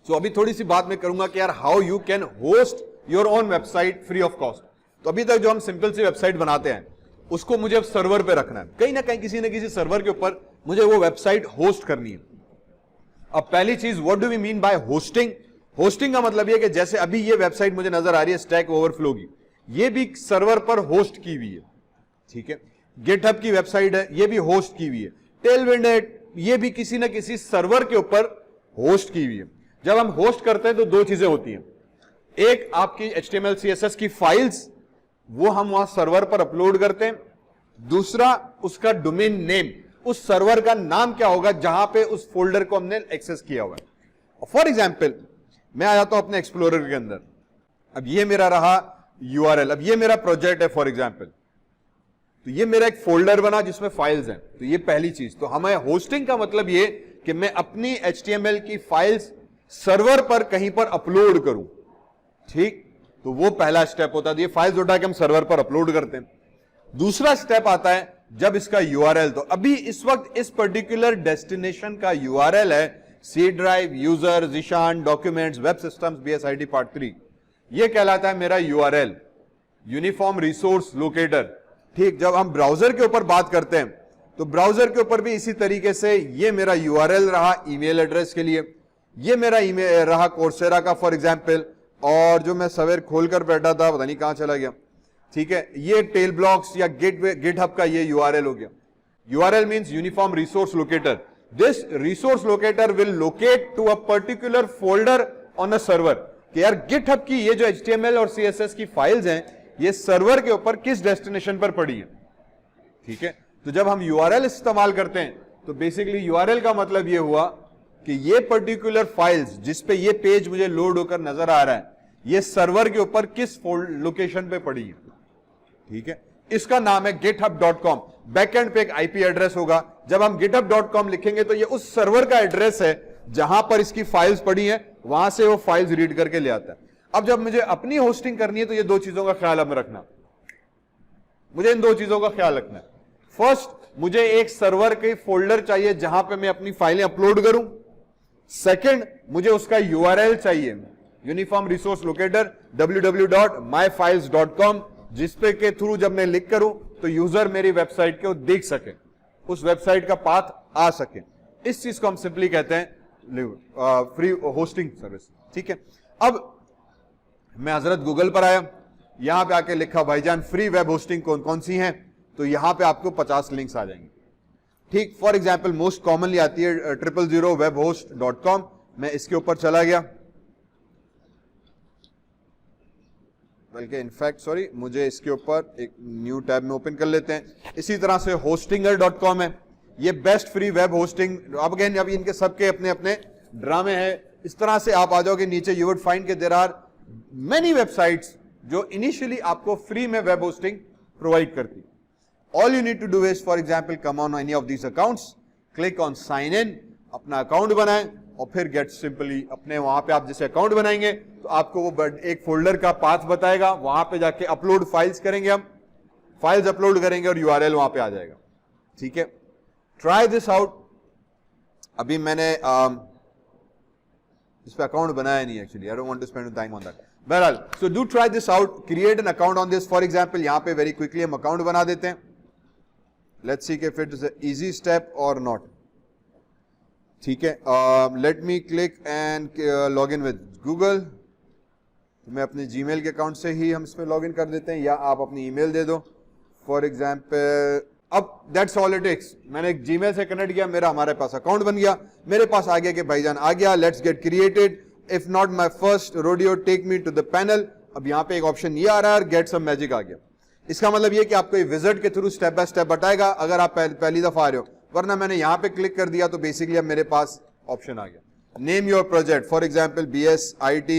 सो अभी थोड़ी सी बात मैं करूंगा कि यार how you can host your own website free of cost. तो अभी तक जो हम सिंपल सी वेबसाइट बनाते हैं उसको मुझे अब सर्वर पे रखना है, कहीं ना कहीं किसी न किसी सर्वर के ऊपर मुझे वो वेबसाइट होस्ट करनी है। अब पहली चीज, what do we mean by hosting? Hosting का मतलब ये कि जैसे अभी ये वेबसाइट मुझे नजर आ रही है स्टैक ओवरफ्लो की, ये भी सर्वर पर होस्ट की हुई है, ठीक है। गिटहब की वेबसाइट है, ये भी होस्ट की हुई है। टेलविंड है, ये भी किसी न किसी सर्वर के ऊपर होस्ट की हुई है। जब हम होस्ट करते हैं तो दो चीजें होती हैं, एक आपकी HTML CSS की फाइल्स वो हम वहां सर्वर पर अपलोड करते हैं, दूसरा उसका डोमेन नेम, उस सर्वर का नाम क्या होगा जहां पे उस फोल्डर को हमने एक्सेस किया हुआ है। फॉर एग्जाम्पल मैं आ जाता हूं अपने एक्सप्लोरर के अंदर, अब ये मेरा रहा URL, अब ये मेरा प्रोजेक्ट है फॉर एग्जाम्पल, तो ये मेरा एक फोल्डर बना जिसमें फाइल्स हैं। तो ये पहली चीज, तो हमें होस्टिंग का मतलब ये कि मैं अपनी HTML की फाइल्स सर्वर पर कहीं पर अपलोड करूं, ठीक। तो वो पहला स्टेप होता है, ये फाइल्स उठा के हम सर्वर पर अपलोड करते हैं। दूसरा स्टेप आता है जब इसका URL, तो अभी इस वक्त इस पर्टिकुलर डेस्टिनेशन का URL है C drive, user, Zeeshan, documents, web systems, BSID part 3, ये कहलाता है मेरा URL, यूनिफॉर्म रिसोर्स लोकेटर, ठीक। जब हम ब्राउजर के ऊपर बात करते हैं तो ब्राउजर के ऊपर भी इसी तरीके से ये मेरा URL रहा ईमेल एड्रेस के लिए, ये मेरा ईमेल रहा कोर्सेरा का फॉर एग्जांपल, और जो मैं सवेर खोलकर बैठा था पता नहीं कहां चला गया, ठीक है, ये टेल ब्लॉक्स या गिटहब का ये URL हो गया। URL means uniform resource locator. This resource locator will locate to a particular folder on a server, कि यार गिटहब की ये जो HTML और CSS की फाइल्स हैं ये सर्वर के ऊपर किस डेस्टिनेशन पर पड़ी है, ठीक है। तो जब हम URL इस्तेमाल करते हैं तो बेसिकली URL का मतलब ये हुआ कि ये पर्टिकुलर फाइल्स जिस पे ये पेज मुझे लोड होकर नजर आ रहा है ये सर्वर के ऊपर किस लोकेशन पे पड़ी है, ठीक है। इसका नाम है github.com। बैकएंड पे एक IP एड्रेस होगा, जब हम github.com लिखेंगे तो ये उस सर्वर का एड्रेस है जहां पर इसकी फाइल्स पड़ी है, वहां से वो फाइल्स रीड करके ले आता है। अब जब मुझे अपनी होस्टिंग करनी है तो ये दो चीजों का ख्याल अब रखना, मुझे इन दो चीजों का ख्याल रखना है। फर्स्ट, मुझे एक सर्वर के फोल्डर चाहिए जहां पे मैं अपनी फाइलें अपलोड करूं। सेकंड, मुझे उसका URL चाहिए, यूनिफॉर्म रिसोर्स लोकेटर www.myfiles.com, जिसपे के थ्रू जब मैं लिख करूं तो यूजर मेरी वेबसाइट को देख सके, उस वेबसाइट का पाथ आ सके। इस चीज को हम सिंपली कहते हैं फ्री होस्टिंग सर्विस, ठीक है। अब मैं हजरत गूगल पर आया, यहां पे आके लिखा भाईजान फ्री वेब होस्टिंग कौन कौन सी हैं, तो यहां पे आपको 50 लिंक्स आ जाएंगे, ठीक। फॉर एग्जांपल मोस्ट कॉमनली आती है 000webhost.com, मैं इसके ऊपर चला गया, बल्कि इनफैक्ट सॉरी मुझे इसके ऊपर एक न्यू टैब में ओपन कर लेते हैं। इसी तरह से hostinger.com है, ये बेस्ट फ्री वेब होस्टिंग। अब अगेन अभी इनके सबके अपने अपने ड्रामे हैं। इस तरह से आप आ जाओगे नीचे, यू वुड फाइंड के देयर आर मेनी वेबसाइट्स जो इनिशियली आपको फ्री में वेब होस्टिंग प्रोवाइड करती। All you need to do is for example come on any of these accounts, click on sign in, अपना अकाउंट बनाएं और फिर gate simply अपने वहां पे आप जैसे अकाउंट बनाएंगे तो आपको वो एक फोल्डर का पाथ बताएगा, वहां पे जाके अपलोड फाइल्स करेंगे, हम फाइल्स अपलोड करेंगे और URL वहां पे आ जाएगा, ठीक है। Try this out. अभी मैंने इस पे अकाउंट बनाया नहीं actually, I don't want to spend time on that. बहरहाल, so do try this out, create an account on this. For example यहां पे वेरी क्विकली हम अकाउंट बना देते हैं। Let's see if it is a easy step और not, ठीक है। Let me click and log in with Google. तो मैं अपने जीमेल के अकाउंट से ही हम इसमें लॉग इन कर देते हैं, या आप अपनी ईमेल दे दो फॉर एग्जांपल। अब दैट्स ऑल इट टेक्स, मैंने एक जीमेल से कनेक्ट किया, मेरा हमारे पास अकाउंट बन गया, मेरे पास आ गया कि भाईजान आ गया, let's get created. If not my first rodeo take me to the panel. अब यहाँ पे एक ऑप्शन ये आ रहा है, गेट सम मैजिक आ गया। इसका मतलब ये कि आपको विजिट के थ्रू स्टेप बाय स्टेप बताएगा अगर आप पहली दफा आ रहे हो, वरना मैंने यहां पे क्लिक कर दिया तो बेसिकली अब मेरे पास ऑप्शन आ गया। Name your project, for example BSIT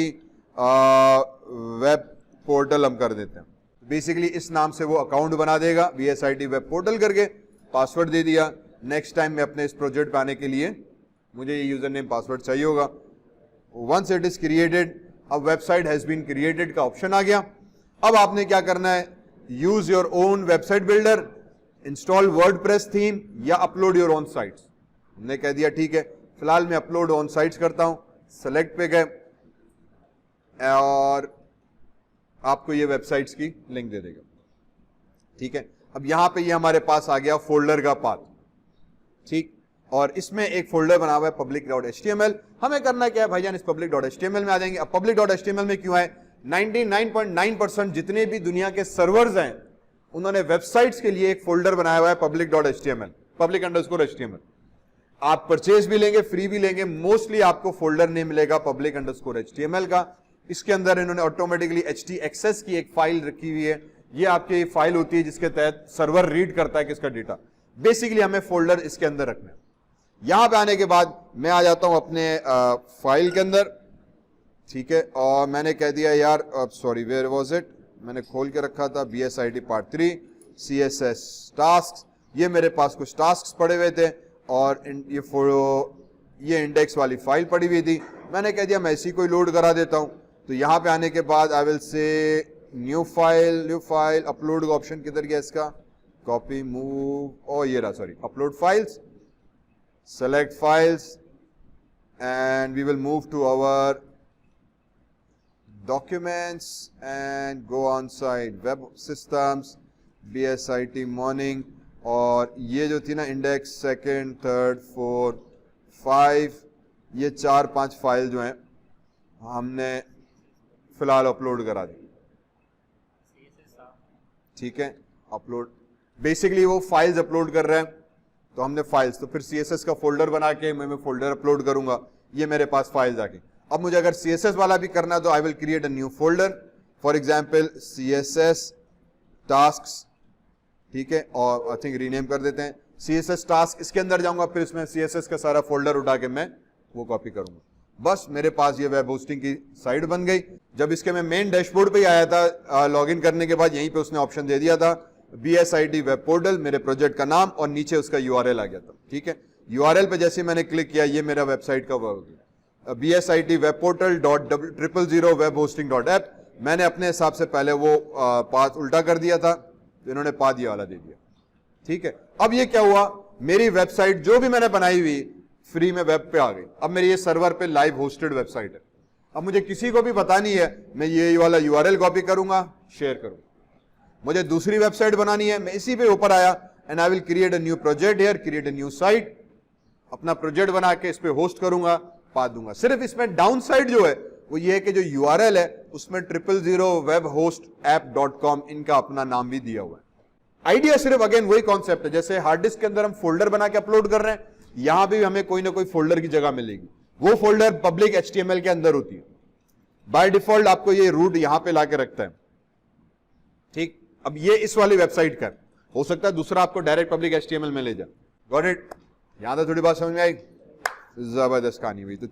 web portal हम कर देते हैं। बेसिकली इस नाम से वो अकाउंट बना देगा, BSIT वेब पोर्टल करके पासवर्ड दे दिया। नेक्स्ट टाइम मैं अपने इस प्रोजेक्ट पे आने के लिए मुझे ये यूजर नेम पासवर्ड चाहिए होगा। वंस इट इज क्रिएटेड, अब वेबसाइट हैज बीन क्रिएटेड का ऑप्शन आ गया। अब आपने क्या करना है, use your own website builder, install WordPress theme या अपलोड योर ओन साइट्स। हमने कह दिया ठीक है, फिलहाल मैं अपलोड ऑन साइट्स करता हूं। सेलेक्ट पे गए और आपको ये वेबसाइट्स की लिंक दे देगा। ठीक है, अब यहां पे ये हमारे पास आ गया फोल्डर का पाथ। ठीक, और इसमें एक फोल्डर बना हुआ है public.html। हमें करना क्या है भाईजान, इस public.html में आ जाएंगे। अब public.html में क्यों है, 99.9% जितने भी दुनिया के सर्वर्स हैं उन्होंने वेबसाइट्स के लिए एक फोल्डर बनाया हुआ है public.html, public_html। आप परचेज भी लेंगे, फ्री भी लेंगे, मोस्टली आपको फोल्डर नेम मिलेगा public_html का। इसके अंदर इन्होंने ऑटोमेटिकली htaccess की एक फाइल रखी हुई है। ये आपकी फाइल होती है जिसके तहत सर्वर रीड करता है किसका डेटा। बेसिकली हमें फोल्डर इसके अंदर रखना है। यहां पे आने के बाद मैं आ जाता हूं अपने फाइल के अंदर। ठीक है, और मैंने कह दिया यार, सॉरी वेयर वाज इट, मैंने खोल के रखा था BSIT पार्ट 3 CSS टास्क। ये मेरे पास कुछ टास्क पड़े हुए थे और ये इंडेक्स वाली फाइल पड़ी हुई थी। मैंने कह दिया मैं इसी को लोड करा देता हूं। तो यहां पे आने के बाद I will say new file, upload का ऑप्शन किधर गया इसका, कॉपी मूव, और ये रहा, sorry, upload files, select files and we will move to our documents and go on site web systems BSIT morning। और ये जो थी ना इंडेक्स सेकंड, थर्ड, फोर्थ, 5, ये 4-5 फाइल जो हैं हमने फिलहाल अपलोड करा दी। ठीक है, अपलोड, बेसिकली वो फाइल्स अपलोड कर रहे हैं तो हमने फाइल्स, तो फिर CSS का फोल्डर बना के मैं फोल्डर अपलोड करूंगा। ये मेरे पास फाइल्स आ गई। अब मुझे अगर CSS वाला भी करना है तो I will create a new folder, for example CSS tasks. ठीक है, और आई थिंक रीनेम कर देते हैं CSS टास्क। इसके अंदर जाऊंगा, फिर इसमें CSS का सारा फोल्डर उठा के मैं वो कॉपी करूंगा। बस मेरे पास ये वेब होस्टिंग की साइट बन गई। जब इसके मैं मेन डैशबोर्ड पे ही आया था, लॉगिन करने के बाद यहीं पे उसने ऑप्शन दे दिया था BSIT वेब पोर्टल, मेरे प्रोजेक्ट का नाम, और नीचे उसका URL आ गया था। ठीक है, URL पे जैसे मैंने क्लिक किया, ये मेरा वेबसाइट का BSIT web portal .000 web hosting .app। मैंने अपने हिसाब से पहले वो पाथ उल्टा कर दिया था, तो इन्होंने पाथ ये वाला दे दिया। ठीक है, अब ये क्या हुआ, मेरी वेबसाइट जो भी मैंने बनाई हुई फ्री में वेब पे आ गई। अब मेरी ये सर्वर पे लाइव होस्टेड वेबसाइट है। अब मुझे किसी को भी बतानी है, मैं ये वाला URL कॉपी करूंगा, शेयर करूंगा। मुझे दूसरी वेबसाइट बनानी है, मैं इसी पे ऊपर आया and I will create a new project here, create a new site, अपना प्रोजेक्ट बना के इस पे होस्ट करूंगा, पा दूंगा। सिर्फ इसमें डाउन साइड जो है वो ये है कि जो URL है उसमें 000 webhostapp.com इनका अपना नाम भी दिया हुआ है। आइडिया सिर्फ अगेन वही कॉन्सेप्ट है, जैसे हार्ड डिस्क के अंदर हम फोल्डर बना के अपलोड कर रहे हैं, यहां भी हमें कोई ना कोई फोल्डर की जगह मिलेगी। वो फोल्डर पब्लिक HTML के अंदर होती है। बाय डिफॉल्ट आपको ये रूट यहां पे लाके रखता है। ठीक, अब ये इस वाली वेबसाइट का हो सकता है, दूसरा आपको डायरेक्ट पब्लिक HTML में ले जाए। Got it? यहां तक थोड़ी बात समझ में आई? जबरदस्त कहानी हुई। तो